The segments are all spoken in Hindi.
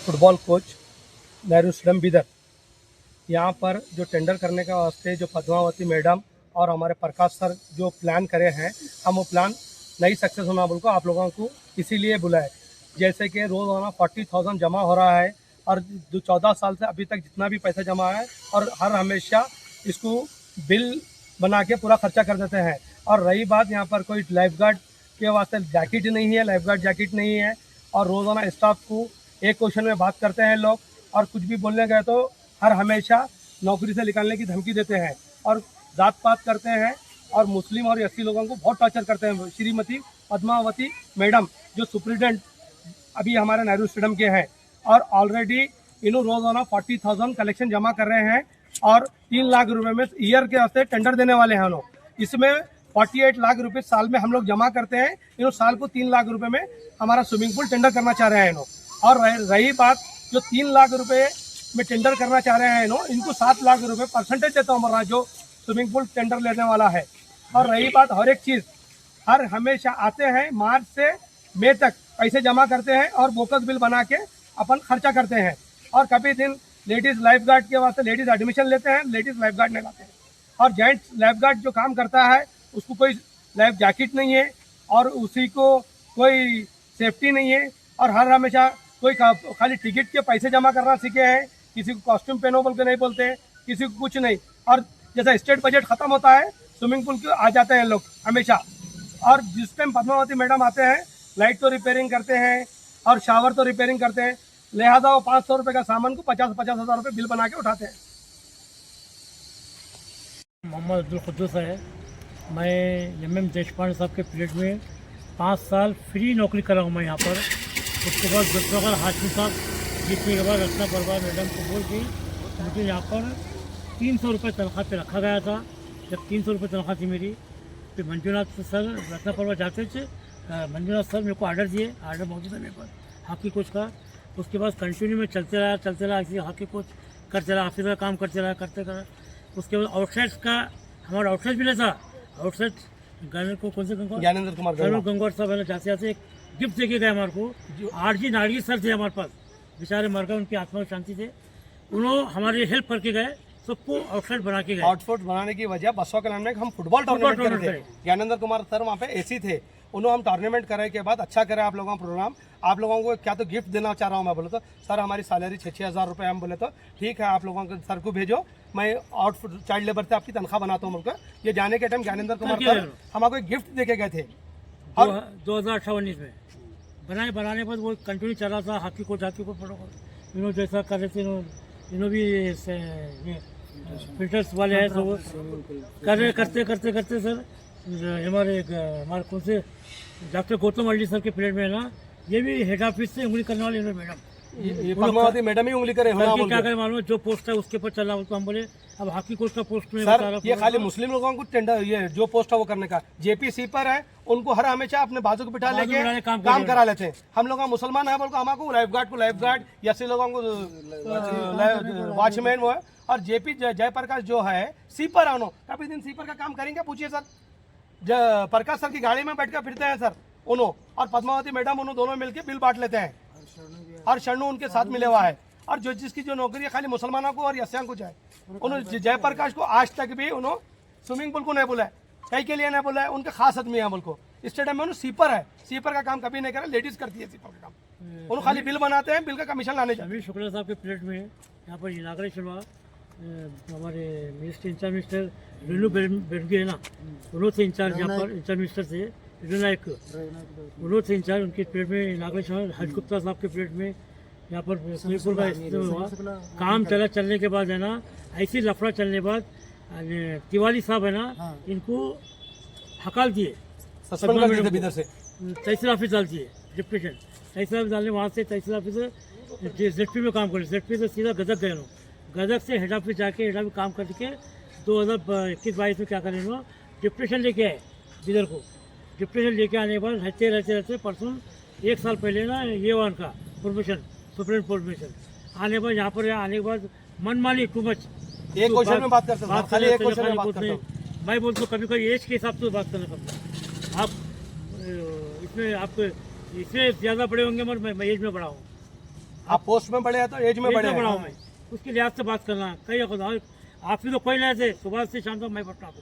Football coach Nehru stadium Bidar. यहाँ पर जो टेंडर करने के वास्ते जो पद्मावती मैडम और हमारे प्रकाश सर जो प्लान करे हैं, हम वो प्लान नहीं सक्सेस होना बोल को आप लोगों को इसीलिए बुलाए। जैसे कि रोज़ाना 40,000 जमा हो रहा है और जो 14 साल से अभी तक जितना भी पैसा जमा है और हर हमेशा इसको बिल बना के पूरा खर्चा कर देते हैं। और रही बात यहाँ पर कोई लाइफ गार्ड के वास्ते जैकेट नहीं है, लाइफ गार्ड जैकेट नहीं है और रोज़ाना स्टाफ को एक क्वेश्चन में बात करते हैं लोग और कुछ भी बोलने गए तो हर हमेशा नौकरी से निकालने की धमकी देते हैं और जात पात करते हैं और मुस्लिम और एससी लोगों को बहुत टॉर्चर करते हैं। श्रीमती पद्मावती मैडम जो सुप्रिटेंडेंट अभी हमारे नेहरू स्टेडियम के हैं और ऑलरेडी इन्हों रोज़ाना 40,000 कलेक्शन जमा कर रहे हैं और 3 लाख रुपए में ईयर के वास्ते टेंडर देने वाले हैं लोग। इसमें 48 लाख रुपए साल में हम लोग जमा करते हैं। इन्हों साल को 3 लाख रुपए में हमारा स्विमिंग पूल टेंडर करना चाह रहे हैं इन्हों। और रही बात जो 3 लाख रुपए में टेंडर करना चाह रहे हैं इन्हों, इनको 7 लाख रुपए परसेंटेज देता हूँ हमारा जो स्विमिंग पूल टेंडर लेने वाला है। और रही बात हर एक चीज़ हर हमेशा आते हैं मार्च से मई तक पैसे जमा करते हैं और बोकस बिल बना के अपन खर्चा करते हैं। और कभी दिन लेडीज़ लाइफ गार्ड के वास्ते लेडीज़ एडमिशन लेते हैं, लेडीज़ लाइफ गार्ड नहीं लाते हैं। और जेंट्स लाइफ गार्ड जो काम करता है उसको कोई लाइफ जैकेट नहीं है और उसी को कोई सेफ्टी नहीं है और हर हमेशा कोई खाली टिकट के पैसे जमा करना सीखे हैं। किसी को कॉस्ट्यूम पहनो बोल के नहीं बोलते हैं, किसी को कुछ नहीं। और जैसा स्टेट बजट खत्म होता है स्विमिंग पूल के आ जाते हैं लोग हमेशा। और जिस टाइम पद्मावती मैडम आते हैं लाइट तो रिपेयरिंग करते हैं और शावर तो रिपेयरिंग करते हैं, लिहाजा वो 500 रुपये का सामान को 50-50 हज़ार रुपये बिल बना के उठाते हैं। मोहम्मद अब्दुल कुद्दूस है। मैं एम देशपांडे साहब के पीरियड में 5 साल फ्री नौकरी करा हूँ मैं यहाँ पर। उसके बाद जुल्फ़िकार हाशमी साहब जीतने के बाद रत्ना परवार मैडम को बोल के मुझे यहाँ पर 300 रुपये तनख्वाह पे रखा गया था। जब 300 रुपये तनख्वाह थी मेरी, फिर मंजूनाथ सर रत्ना परवार जाते थे, मंजूनाथ सर मेरे को ऑर्डर दिए, ऑर्डर मौजूद है मेरे पास हॉकी कोच का। उसके बाद कंटिन्यू में चलते रहा ऐसे हॉकी कोच करते रहा, ऑफिसर का काम करते रहा। उसके बाद आउटसाइड का हमारा आउटसाइड मिला था। आउटसाइड गवर्नर को कौन से ज्ञानेंद्र कुमार गंगवार साहब है ना, जाते एक गिफ्ट देके गए हमारे को। आरजी नारगी सर थे हमारे पास, बेचारे मर गए, उनकी आत्मा की शांति थे। उन्होंने हमारी हेल्प करके गए, सबको आउटसाइड बना के गए। आउटफिट बनाने की वजह बसवा कल्याण में हम फुटबॉल टूर्नामेंट कर रहे थे। ज्ञानेंद्र कुमार सर वहाँ पे एसी थे, उन्होंने हम टूर्नामेंट करे के बाद अच्छा करे आप लोगों का प्रोग्राम। आप लोगों को क्या तो गिफ्ट देना चाह रहा हूँ मैं। बोले तो सर हमारी सैलरी 6-6 हज़ार रुपये। हम बोले तो ठीक है आप लोगों को सर को भेजो, मैं आउटफिट चाइल्ड लेबर से आपकी तनख्वाह बनाता हूँ बोलकर। ये जाने के टाइम ज्ञानेंद्र कुमार सर हमको एक गिफ्ट देके गए थे और 2018-19 में बनाने पर वो कंटिन्यू चला था। हॉकी कोच प्रोटोकॉल इन्होंने जैसा कर रहे थे, इन्होंने भी फिल्टर्स वाले हैं तो वो करते सर हमारे कौन से डॉक्टर गौतम अल्ली सर के पीरियड में है ना, ये भी हेड ऑफिस से उंगली करने वाले इन्होंने मैडम, ये पद्मावती मैडम ही उंगली करे क्या करें मालूम, जो पोस्ट है उसके ऊपर चल रहा। तो हम बोले अब हॉकी कोच का पोस्ट में सर ये खाली मुस्लिम लोगों को टेंडर ये जो पोस्ट है वो करने का। जेपी सीपर है, उनको हर हमेशा अपने बाजू को बिठा लेके काम करा लेते हैं। हम लोग मुसलमान है बोल को हमारे लाइफ गार्ड या ऐसे लोगों को वॉचमैन वो है। और जेपी जयप्रकाश जो है सीपर है, उन्होंने कभी दिन सीपर का काम करेंगे पूछिए सर। प्रकाश सर की गाड़ी में बैठ कर फिरते हैं सर उन्होंने, और पद्मावती मैडम उन्होंने दोनों मिलकर बिल बांट लेते हैं। और शरणु उनके साथ मिले हुआ है। और जो जिसकी जो नौकरी है खाली मुसलमानों को और यस्यां को जाए, उन्होंने जयप्रकाश को आज तक भी उन्होंने स्विमिंग पूल को नहीं बोला है, कई के लिए नहीं बोला है। उनके खास आदमी है बोल को। स्टेडियम में उन्होंने सीपर है, सीपर का काम कभी नहीं करा, लेडीज करती है सीपर का काम। उन्होंने खाली बिल बनाते हैं, बिल का कमीशन लाने जाते हैं। अभी शुक्ला साहब के पीरियड में यहाँ पर इनाग्रेशन हुआ, हमारे इंचार्ज मिनिस्टर रेनू बेनगी है ना, उन्होंने इंचार्ज यहाँ पर इंचार्ज मिनिस्टर थे नायक, उन्होंने इंचार्ज। उनके पीरियड में इनाग्रेशन हुआ। हज गुप्ता साहब के पीरियड में यहाँ पर स्विमिंग पूल का इस्तेमाल हुआ। काम चलने के बाद है ना, ऐसी लफड़ा चलने के बाद तिवारी साहब है ना, इनको हकाल दिए, तहसील ऑफिस डाल दिए, डिप्यूटेशन तहसील ऑफिस डालने, वहाँ से तहसील ऑफिस जेडपी में काम करे, जेडपी से सीधा गदक गए लोग, गदक से हेड ऑफिस जाके हेड ऑफिस काम करके 2021-22 में क्या करें लोग डिप्यूटेशन लेके आए बिदर को। डिप्यूटेशन लेके आने के बाद रहते परसों 1 साल पहले ना ये वन का परमिशन, सुप्रीम परमिशन आने पर यहाँ पर आने के बाद मनमानी टू मच। एक क्वेश्चन में बात करते हैं, खाली एक क्वेश्चन में बात करते हैं। मैं बोलता हूँ कभी एज के हिसाब से बात करना पड़ता है। आप इसमें ज़्यादा बड़े होंगे मगर मैं एज में बड़ा हूँ। आप पोस्ट में बड़े हैं तो एज में बड़े बड़ा हूँ हैं। मैं, उसके लिहाज से बात करना कई आप ही तो कोई नहीं थे, सुबह से शाम तक मैं बैठता हूँ,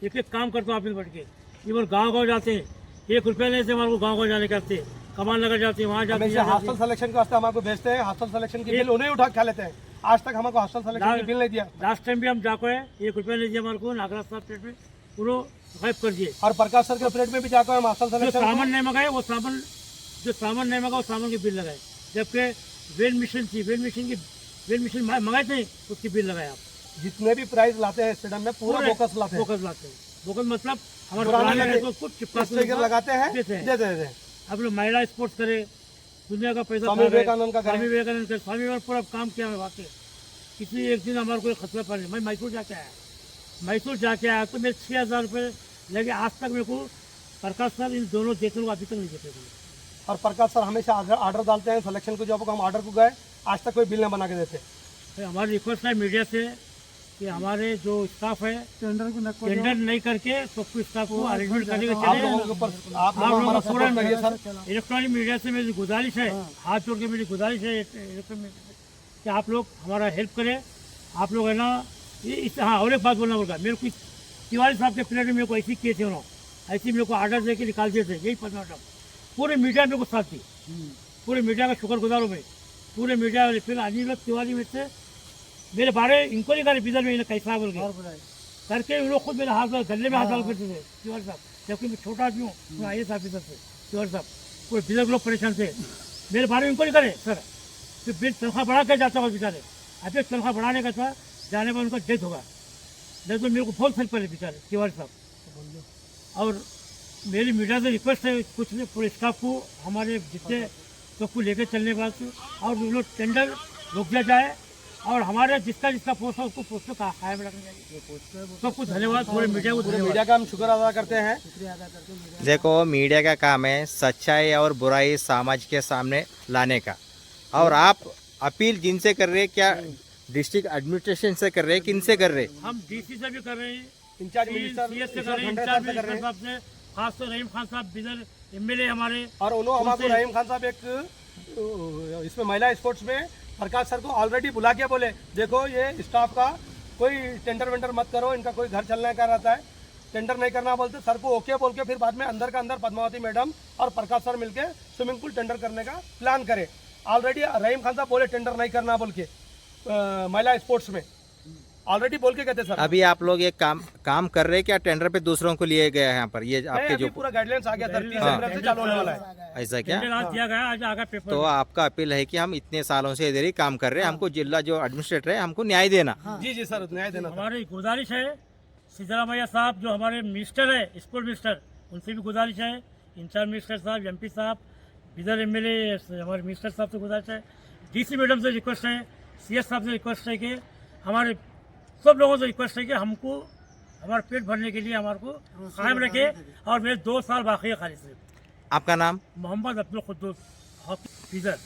एक एक काम करता हूँ आप ही बैठ के। इवन गाँव जाते हैं, 1 रुपया नहीं से हमारे को गाँव जाने करते, कमान नगर जाते हैं, वहाँ जाते हमेशा हॉस्टल सिलेक्शन के वास्ते हमारे भेजते हैं, हॉस्टल सिलेक्शन की बिल उन्हें उठा के खा लेते हैं। आज तक हमको हॉस्टल सिलेक्शन की बिल नहीं दिया। लास्ट टाइम भी हम जाको है, 1 रुपया नहीं दिया हमारे को, नागराज साहब प्लेट में उन्होंने गायब कर दिए। और प्रकाश सर के पीरियड में भी जाकर हम हॉस्टल जो सिलेक्शन सामान नहीं मंगाए वो सामान, जो सामान नहीं मंगा वो सामान की बिल लगाए, जबकि वेल मिशन थी, वेल मिशन मंगाए थे, उसकी बिल लगाए आप। जितने भी प्राइज लाते हैं स्टेडियम में पूरा बोकस लाते हैं। फोकस लाते हैं, फोकस मतलब हमारे पुराने पुराने लगे, records को चिपका के स्टिकर लगाते हैं, देते हैं। देते हैं। अब लोग महिला स्पोर्ट्स करे, दुनिया का पैसा स्वामी खा रहे, विवेकानंद का करें। स्वामी विवेकानंद का, स्वामी विवेकानंद पूरा काम किया है वाकई। किसी एक दिन हमारे को खतरा पड़ मैं मैसूर जाके आया तो मेरे 6,000 रुपये लगे। आज तक मेरे को प्रकाश सर इन दोनों देते लोग अभी तक नहीं देते थे। और प्रकाश सर हमेशा ऑर्डर डालते हैं सिलेक्शन को, जब हम ऑर्डर को गए आज तक कोई बिल नहीं बना के देते। तो हमारी रिक्वेस्ट है मीडिया से कि हमारे जो स्टाफ है टेंडर नहीं करके सबको स्टाफ को अरेंजमेंट करने के आप चले। लोगों के ऊपर आप लोग हमारा सपोर्ट करिए सर। इलेक्ट्रॉनिक मीडिया से मेरी गुजारिश है, हाथ जोड़ के मेरी गुजारिश है कि आप लोग हमारा हेल्प करें। आप लोग है ना हाँ, और एक बात बोलना होगा, मेरे को तिवारी साहब के प्लेट में मेरे को ऐसी किए थे उन्होंने, ऐसी मेरे को ऑर्डर दे के निकाल दिए थे, यही 15 टम। पूरे मीडिया मेरे को साथ दी, पूरे मीडिया का शुक्रगुजार हूँ मैं। पूरे मीडिया फिर अनिल तिवारी में से मेरे बारे इंक्वायरी करे बिजर में इन्हें कैसा बोल गया करके उन लोग खुद मेरे हाथ गले में हाथ डाल करते थे तिवारी साहब, जबकि मैं छोटा आदमी हूँ, मैं IAS ऑफिसर थे तिवारी साहब। पूरे बिजर लोग परेशान थे, मेरे बारे में इंक्वायरी करे सर, फिर बिल तनख्वाह बढ़ा के जाता होगा बेचारे। अभी तनख्वाह बढ़ाने का था, जाने पर उनका डेथ होगा, नहीं तो मेरे को बहुत हेल्प करे बेचारे तिवारी साहब। और मेरी मीडिया से रिक्वेस्ट है कुछ ने पूरे स्टाफ को हमारे जितने सबको लेकर चलने के बाद और उन लोग टेंडर रोक दिया जाए और हमारे जिसका पोस्ट है उसको पोस्ट को कायम रखना चाहिए। सबको धन्यवाद, पूरे मीडिया को धन्यवाद। मीडिया का हम शुक्र अदा करते हैं। देखो मीडिया का काम है सच्चाई और बुराई समाज के सामने लाने का, और आप अपील जिनसे कर रहे हैं, क्या डिस्ट्रिक्ट एडमिनिस्ट्रेशन से कर रहे हैं, किन से कर रहे हैं? हम DC से भी कर रहे हैं, इंचार्ज मिनिस्टर CS से कर रहे हैं, इंचार्ज मिनिस्टर साहब से, खास तौर रहीम खान साहब बिदर MLA हमारे। और उन्होंने हमारे रहीम खान साहब एक इसमें महिला स्पोर्ट्स में प्रकाश सर को ऑलरेडी बुला के बोले देखो ये स्टाफ का कोई टेंडर वेंडर मत करो, इनका कोई घर चलने का रहता है, टेंडर नहीं करना बोलते सर को ओके बोल के फिर बाद में अंदर का अंदर पद्मावती मैडम और प्रकाश सर मिलके स्विमिंग पूल टेंडर करने का प्लान करे। ऑलरेडी रहीम खान साहब बोले टेंडर नहीं करना बोल के महिला स्पोर्ट्स में ऑलरेडी बोल के कहते सर। अभी आप लोग एक काम कर रहे हैं क्या? टेंडर पे दूसरों को लिए गए हैं यहाँ पर, ये आपके जो पूरा गाइडलाइंस आ गया 30 अप्रैल से चालू होने वाला है। ऐसा क्या? टेंडर आज दिया गया, आज आगा पेपर। तो आपका अपील है कि हम इतने सालों से इधर ही काम कर रहे हैं, हमको जिला जो एडमिनिस्ट्रेटर है हमको न्याय देना। जी सर, न्याय देना। हमारी गुजारिश है सिद्धरामैया साहब जो हमारे मिनिस्टर है, स्पोर्ट मिनिस्टर, उनसे भी गुजारिश है, इंचार्ज मिनिस्टर साहब, MP साहब, बिदर MLA हमारे मिनिस्टर साहब से गुजारिश है, DC मैडम से रिक्वेस्ट है, CS साहब से रिक्वेस्ट है कि हमारे सब लोगों से रिक्वेस्ट है कि हमको हमारे पेट भरने के लिए हमारे को कायम रखे। और मेरे 2 साल बाकी है खाली से। आपका नाम? मोहम्मद अब्दुल कुद्दूस, बिदर।